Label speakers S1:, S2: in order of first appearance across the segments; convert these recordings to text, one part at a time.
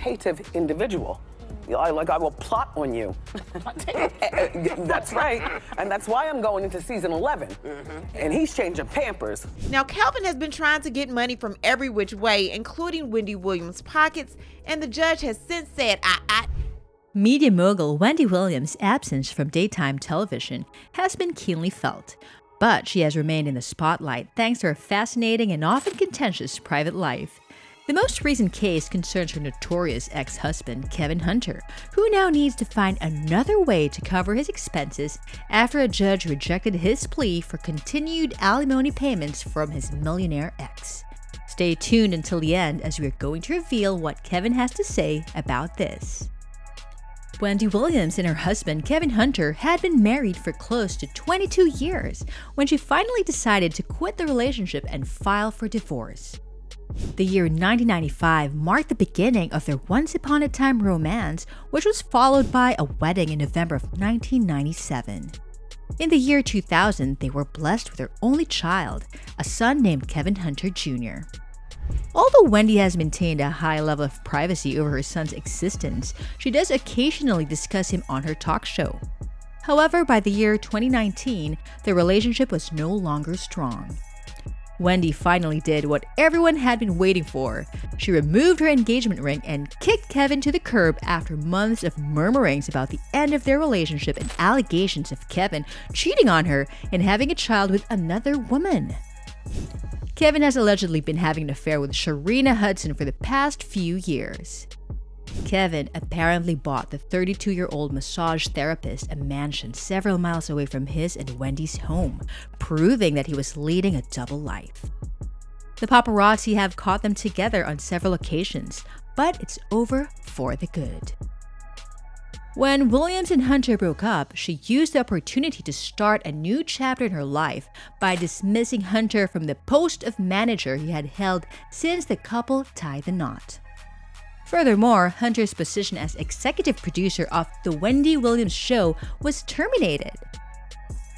S1: exploitative individual. I will plot on you. That's right. And that's why I'm going into season 11. And he's changing Pampers.
S2: Now, Calvin has been trying to get money from every which way, including Wendy Williams' pockets, and the judge has since said,
S3: Media mogul Wendy Williams' absence from daytime television has been keenly felt, but she has remained in the spotlight thanks to her fascinating and often contentious private life. The most recent case concerns her notorious ex-husband, Kevin Hunter, who now needs to find another way to cover his expenses after a judge rejected his plea for continued alimony payments from his millionaire ex. Stay tuned until the end as we are going to reveal what Kevin has to say about this. Wendy Williams and her husband, Kevin Hunter, had been married for close to 22 years when she finally decided to quit the relationship and file for divorce. The year 1995 marked the beginning of their once-upon-a-time romance, which was followed by a wedding in November of 1997. In the year 2000, they were blessed with their only child, a son named Kevin Hunter Jr. Although Wendy has maintained a high level of privacy over her son's existence, she does occasionally discuss him on her talk show. However, by the year 2019, their relationship was no longer strong. Wendy finally did what everyone had been waiting for. She removed her engagement ring and kicked Kevin to the curb after months of murmurings about the end of their relationship and allegations of Kevin cheating on her and having a child with another woman. Kevin has allegedly been having an affair with Sharina Hudson for the past few years. Kevin apparently bought the 32-year-old massage therapist a mansion several miles away from his and Wendy's home, proving that he was leading a double life. The paparazzi have caught them together on several occasions, but it's over for the good. When Williams and Hunter broke up, she used the opportunity to start a new chapter in her life by dismissing Hunter from the post of manager he had held since the couple tied the knot. Furthermore, Hunter's position as executive producer of The Wendy Williams Show was terminated.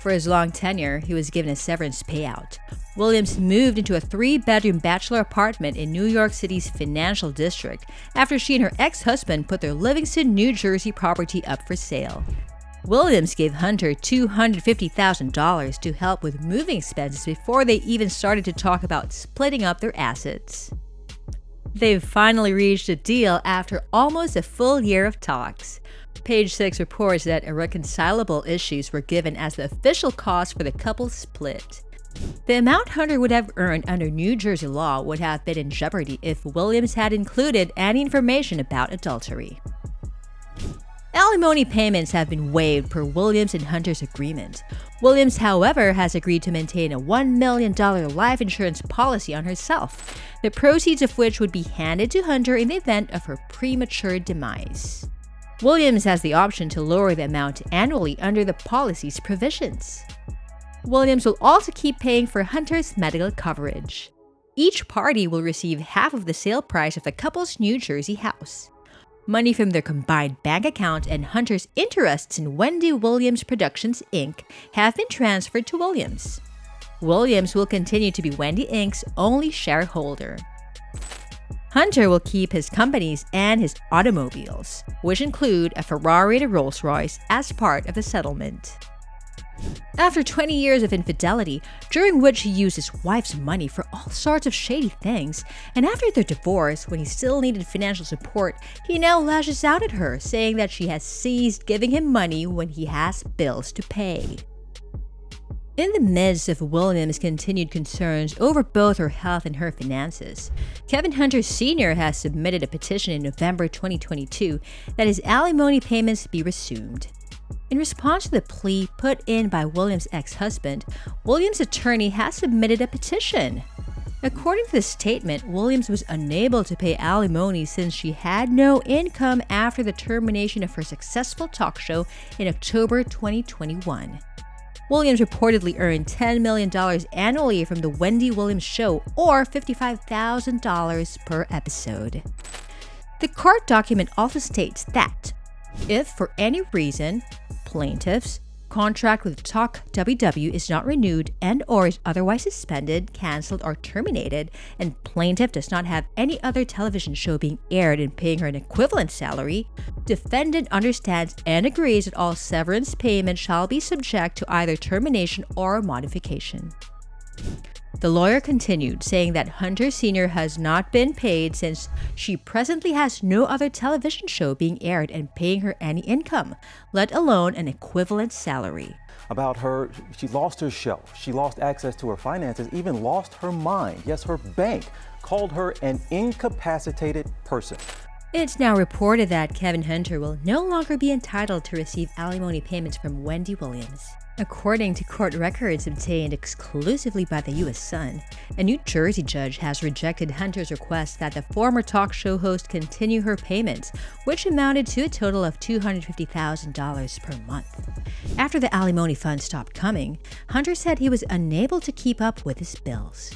S3: For his long tenure, he was given a severance payout. Williams moved into a 3-bedroom bachelor apartment in New York City's financial district after she and her ex-husband put their Livingston, New Jersey property up for sale. Williams gave Hunter $250,000 to help with moving expenses before they even started to talk about splitting up their assets. They've finally reached a deal after almost a full year of talks. Page 6 reports that irreconcilable issues were given as the official cause for the couple's split. The amount Hunter would have earned under New Jersey law would have been in jeopardy if Williams had included any information about adultery. Alimony payments have been waived per Williams and Hunter's agreement. Williams, however, has agreed to maintain a $1 million life insurance policy on herself, the proceeds of which would be handed to Hunter in the event of her premature demise. Williams has the option to lower the amount annually under the policy's provisions. Williams will also keep paying for Hunter's medical coverage. Each party will receive half of the sale price of the couple's New Jersey house. Money from their combined bank account and Hunter's interests in Wendy Williams Productions, Inc. have been transferred to Williams. Williams will continue to be Wendy Inc.'s only shareholder. Hunter will keep his companies and his automobiles, which include a Ferrari and a Rolls-Royce, as part of the settlement. After 20 years of infidelity, during which he used his wife's money for all sorts of shady things, and after their divorce, when he still needed financial support, he now lashes out at her, saying that she has ceased giving him money when he has bills to pay. In the midst of Williams' continued concerns over both her health and her finances, Kevin Hunter Sr. has submitted a petition in November 2022 that his alimony payments be resumed. In response to the plea put in by Williams' ex-husband, Williams' attorney has submitted a petition. According to the statement, Williams was unable to pay alimony since she had no income after the termination of her successful talk show in October 2021. Williams reportedly earned $10 million annually from The Wendy Williams Show, or $55,000 per episode. The court document also states that if, for any reason, plaintiffs contract with Talk WW is not renewed and or is otherwise suspended, canceled, or terminated, and plaintiff does not have any other television show being aired and paying her an equivalent salary, defendant understands and agrees that all severance payments shall be subject to either termination or modification. The lawyer continued, saying that Hunter Sr. has not been paid since she presently has no other television show being aired and paying her any income, let alone an equivalent salary.
S4: About her, she lost her show, she lost access to her finances, even lost her mind. Yes, her bank called her an incapacitated person.
S3: It's now reported that Kevin Hunter will no longer be entitled to receive alimony payments from Wendy Williams. According to court records obtained exclusively by the U.S. Sun, a New Jersey judge has rejected Hunter's request that the former talk show host continue her payments, which amounted to a total of $250,000 per month. After the alimony funds stopped coming, Hunter said he was unable to keep up with his bills.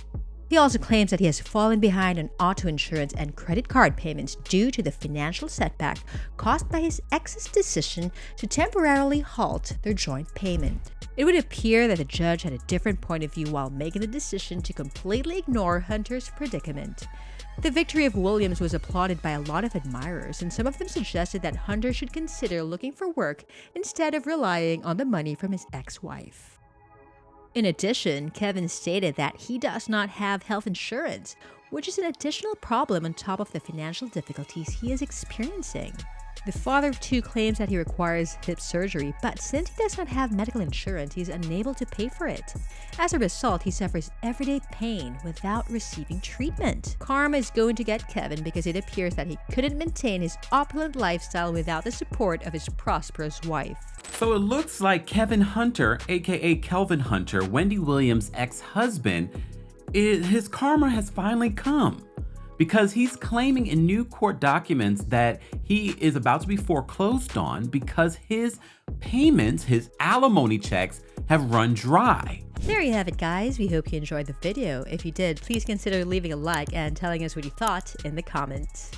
S3: He also claims that he has fallen behind on auto insurance and credit card payments due to the financial setback caused by his ex's decision to temporarily halt their joint payment. It would appear that the judge had a different point of view while making the decision to completely ignore Hunter's predicament. The victory of Williams was applauded by a lot of admirers, and some of them suggested that Hunter should consider looking for work instead of relying on the money from his ex-wife. In addition, Kevin stated that he does not have health insurance, which is an additional problem on top of the financial difficulties he is experiencing. The father of two claims that he requires hip surgery, but since he does not have medical insurance, he is unable to pay for it. As a result, he suffers everyday pain without receiving treatment. Karma is going to get Kevin because it appears that he couldn't maintain his opulent lifestyle without the support of his prosperous wife.
S5: So it looks like Kevin Hunter, aka Kelvin Hunter, Wendy Williams' ex-husband, his karma has finally come, because he's claiming in new court documents that he is about to be foreclosed on because his payments, his alimony checks, have run dry.
S3: There you have it, guys. We hope you enjoyed the video. If you did, please consider leaving a like and telling us what you thought in the comments.